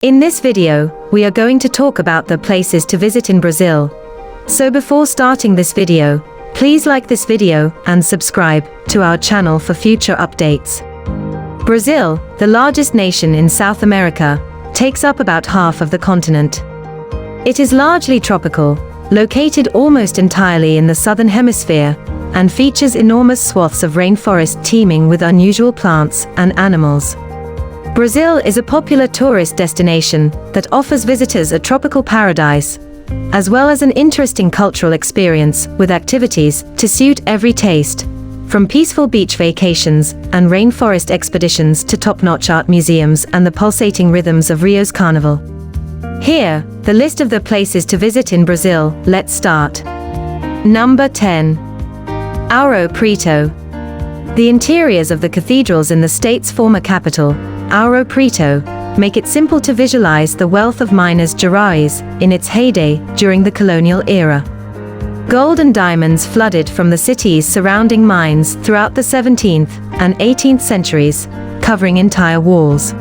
In this video, we are going to talk about the places to visit in Brazil. So before starting this video, please like this video and subscribe to our channel for future updates. Brazil, the largest nation in South America, takes up about half of the continent. It is largely tropical, located almost entirely in the southern hemisphere, and features enormous swaths of rainforest teeming with unusual plants and animals. Brazil is a popular tourist destination that offers visitors a tropical paradise, as well as an interesting cultural experience with activities to suit every taste, from peaceful beach vacations and rainforest expeditions to top-notch art museums and the pulsating rhythms of Rio's Carnival. Here, the list of the places to visit in Brazil. Let's start. Number 10. Ouro Preto. The interiors of the cathedrals in the state's former capital, Ouro Preto, make it simple to visualize the wealth of Minas Gerais in its heyday during the colonial era. Gold and diamonds flooded from the cities surrounding mines throughout the 17th and 18th centuries, covering entire walls.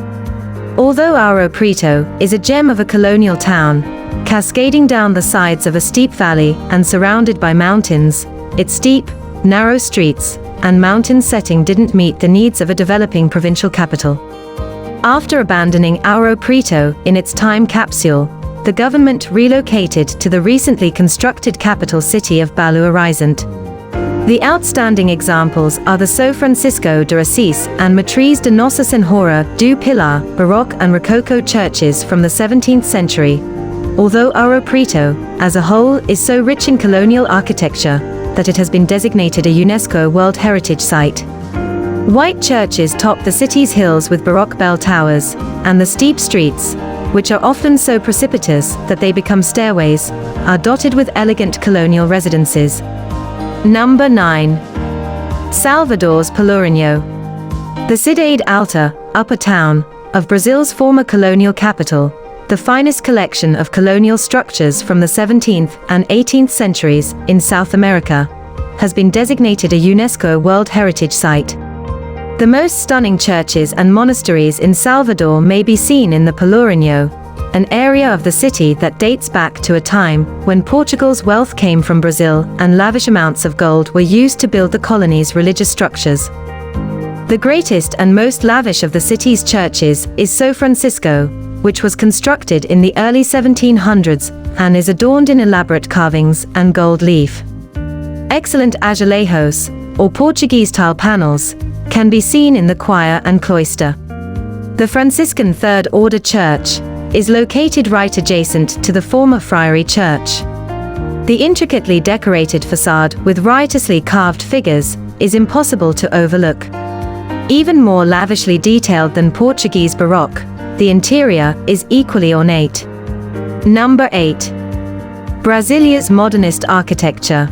Although Ouro Preto is a gem of a colonial town, cascading down the sides of a steep valley and surrounded by mountains, its steep, narrow streets and mountain setting didn't meet the needs of a developing provincial capital. After abandoning Ouro Preto in its time capsule, the government relocated to the recently constructed capital city of Belo Horizonte. The outstanding examples are the São Francisco de Assis and Matriz de Nossa Senhora do Pilar Baroque and Rococo churches from the 17th century. Although Ouro Preto, as a whole, is so rich in colonial architecture that it has been designated a UNESCO World Heritage Site. White churches top the city's hills with Baroque bell towers, and the steep streets, which are often so precipitous that they become stairways, are dotted with elegant colonial residences. Number 9. Salvador's Pelourinho. The Cidade Alta, Upper Town, of Brazil's former colonial capital, the finest collection of colonial structures from the 17th and 18th centuries in South America, has been designated a UNESCO World Heritage Site. The most stunning churches and monasteries in Salvador may be seen in the Pelourinho, an area of the city that dates back to a time when Portugal's wealth came from Brazil and lavish amounts of gold were used to build the colony's religious structures. The greatest and most lavish of the city's churches is São Francisco, which was constructed in the early 1700s and is adorned in elaborate carvings and gold leaf. Excellent azulejos, or Portuguese tile panels, can be seen in the choir and cloister. The Franciscan Third Order Church is located right adjacent to the former Friary Church. The intricately decorated facade with riotously carved figures is impossible to overlook. Even more lavishly detailed than Portuguese Baroque, the interior is equally ornate. Number 8. Brasília's modernist architecture.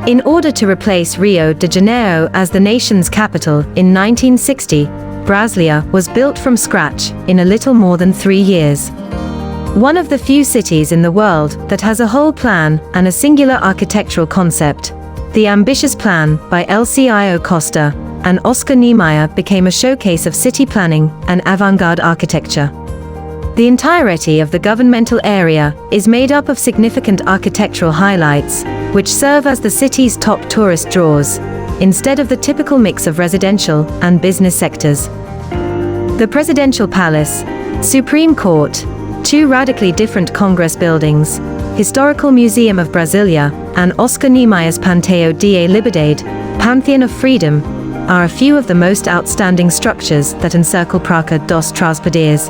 In order to replace Rio de Janeiro as the nation's capital in 1960, Brasília was built from scratch in a little more than 3 years. One of the few cities in the world that has a whole plan and a singular architectural concept, the ambitious plan by Lcio Costa and Oscar Niemeyer became a showcase of city planning and avant-garde architecture. The entirety of the governmental area is made up of significant architectural highlights, which serve as the city's top tourist draws, instead of the typical mix of residential and business sectors. The Presidential Palace, Supreme Court, 2 radically different Congress buildings, Historical Museum of Brasília, and Oscar Niemeyer's Panteão da Liberdade, Pantheon of Freedom, are a few of the most outstanding structures that encircle Praça dos Três Poderes.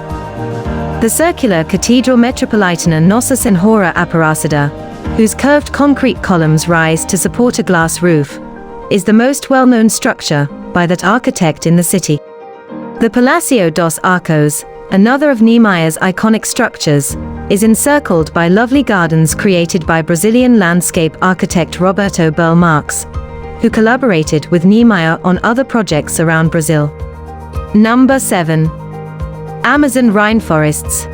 The circular Cathedral Metropolitana Nossa Senhora Aparecida, whose curved concrete columns rise to support a glass roof, is the most well-known structure by that architect in the city. The Palácio dos Arcos, another of Niemeyer's iconic structures, is encircled by lovely gardens created by Brazilian landscape architect Roberto Burle Marx, who collaborated with Niemeyer on other projects around Brazil. Number 7. Amazon rainforests.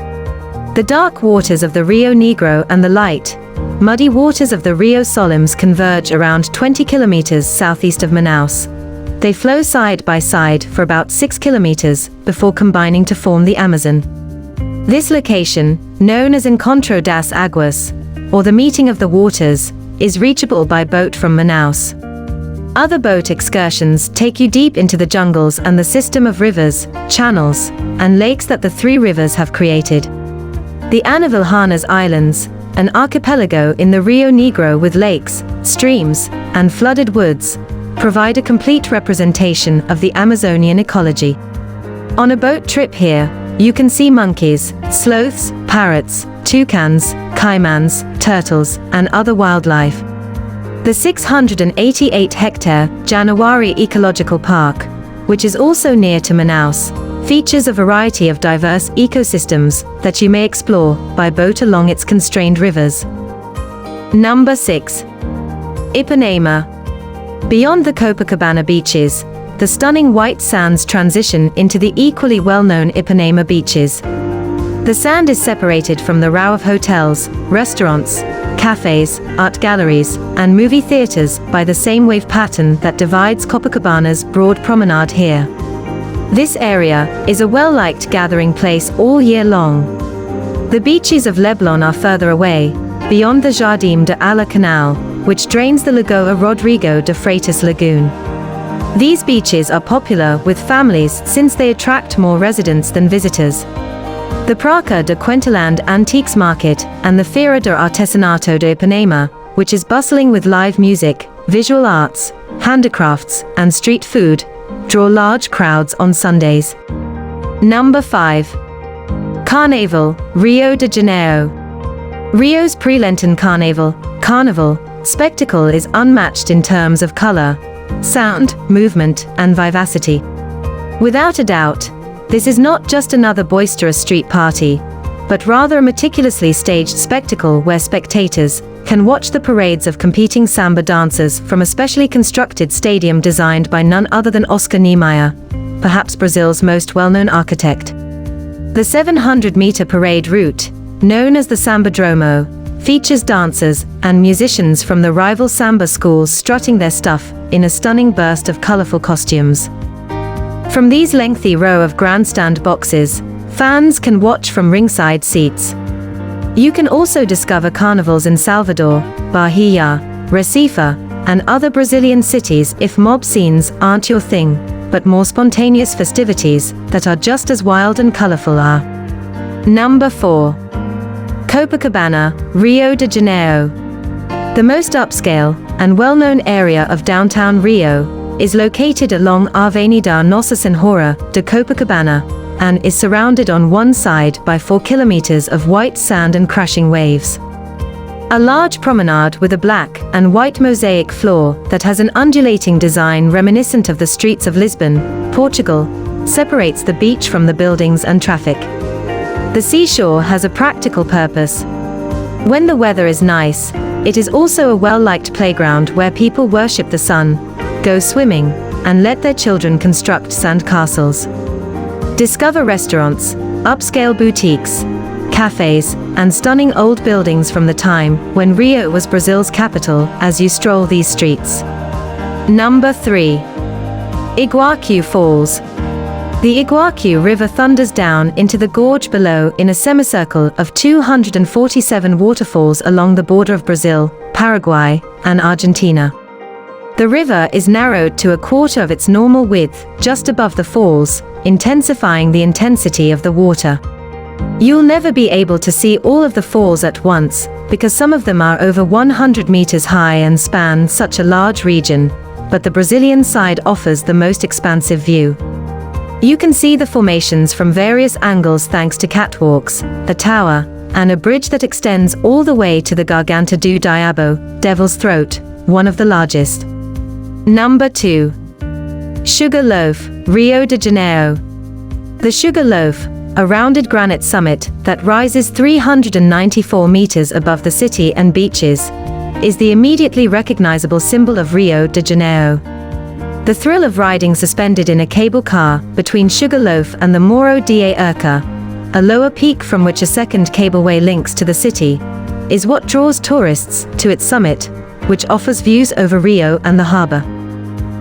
The dark waters of the Rio Negro and the light, muddy waters of the Rio Solimões converge around 20 kilometers southeast of Manaus. They flow side by side for about 6 kilometers before combining to form the Amazon. This location, known as Encontro das Aguas, or the Meeting of the Waters, is reachable by boat from Manaus. Other boat excursions take you deep into the jungles and the system of rivers, channels, and lakes that the three rivers have created. The Anavilhanas Islands, an archipelago in the Rio Negro with lakes, streams, and flooded woods, provide a complete representation of the Amazonian ecology. On a boat trip here, you can see monkeys, sloths, parrots, toucans, caimans, turtles, and other wildlife. The 688-hectare January Ecological Park, which is also near to Manaus, features a variety of diverse ecosystems that you may explore by boat along its constrained rivers. Number 6. Ipanema. Beyond the Copacabana beaches, the stunning white sands transition into the equally well-known Ipanema beaches. The sand is separated from the row of hotels, restaurants, cafes, art galleries, and movie theaters by the same wave pattern that divides Copacabana's broad promenade here. This area is a well-liked gathering place all year long. The beaches of Leblon are further away, beyond the Jardim de Ala Canal, which drains the Lagoa Rodrigo de Freitas Lagoon. These beaches are popular with families since they attract more residents than visitors. The Praça de Quentinland Antiques Market and the Feira do Artesanato de Ipanema, which is bustling with live music, visual arts, handicrafts, and street food, draw large crowds on Sundays. Number 5. Carnaval, Rio de Janeiro. Rio's pre-Lenten carnival spectacle is unmatched in terms of color, sound, movement, and vivacity. Without a doubt, this is not just another boisterous street party, but rather a meticulously staged spectacle where spectators can watch the parades of competing samba dancers from a specially constructed stadium designed by none other than Oscar Niemeyer, perhaps Brazil's most well-known architect. The 700-meter parade route, known as the Sambadromo, features dancers and musicians from the rival samba schools strutting their stuff in a stunning burst of colorful costumes. From these lengthy row of grandstand boxes, fans can watch from ringside seats. You can also discover carnivals in Salvador, Bahia, Recife, and other Brazilian cities if mob scenes aren't your thing, but more spontaneous festivities that are just as wild and colorful are. Number 4. Copacabana, Rio de Janeiro. The most upscale and well-known area of downtown Rio is located along Avenida Nossa Senhora de Copacabana and is surrounded on one side by 4 kilometers of white sand and crashing waves. A large promenade with a black and white mosaic floor that has an undulating design reminiscent of the streets of Lisbon, Portugal, separates the beach from the buildings and traffic. The seashore has a practical purpose. When the weather is nice, it is also a well-liked playground where people worship the sun, go swimming, and let their children construct sand castles. Discover restaurants, upscale boutiques, cafes, and stunning old buildings from the time when Rio was Brazil's capital as you stroll these streets. Number 3. Iguacu Falls. The Iguacu River thunders down into the gorge below in a semicircle of 247 waterfalls along the border of Brazil, Paraguay, and Argentina. The river is narrowed to a quarter of its normal width just above the falls, intensifying the intensity of the water. You'll never be able to see all of the falls at once, because some of them are over 100 meters high and span such a large region, but the Brazilian side offers the most expansive view. You can see the formations from various angles thanks to catwalks, a tower, and a bridge that extends all the way to the Garganta do Diabo, Devil's Throat, one of the largest. Number 2. Sugar Loaf, Rio de Janeiro. The Sugar Loaf, a rounded granite summit that rises 394 meters above the city and beaches, is the immediately recognizable symbol of Rio de Janeiro. The thrill of riding suspended in a cable car between Sugarloaf and the Morro da Urca, a lower peak from which a second cableway links to the city, is what draws tourists to its summit, which offers views over Rio and the harbor.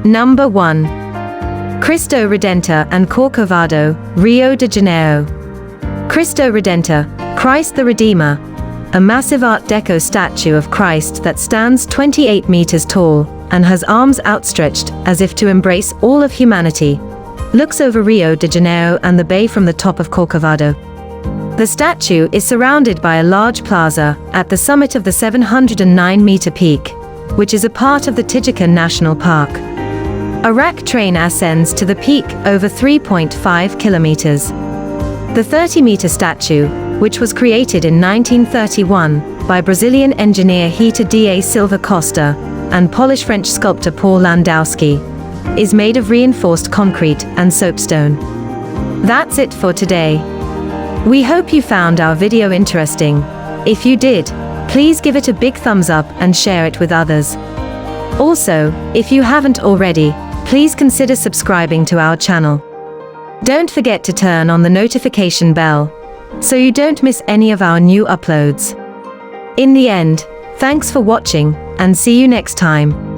Number 1. Cristo Redentor and Corcovado, Rio de Janeiro. Cristo Redentor, Christ the Redeemer, a massive Art Deco statue of Christ that stands 28 meters tall and has arms outstretched as if to embrace all of humanity, looks over Rio de Janeiro and the bay from the top of Corcovado. The statue is surrounded by a large plaza at the summit of the 709-meter peak, which is a part of the Tijuca National Park. A rack train ascends to the peak over 3.5 kilometers. The 30-meter statue, which was created in 1931 by Brazilian engineer Rita da Silva Costa and Polish French sculptor Paul Landowski, is made of reinforced concrete and soapstone. That's it for today. We hope you found our video interesting. If you did, please give it a big thumbs up and share it with others. Also, if you haven't already, please consider subscribing to our channel. Don't forget to turn on the notification bell, so you don't miss any of our new uploads. In the end, thanks for watching, and see you next time.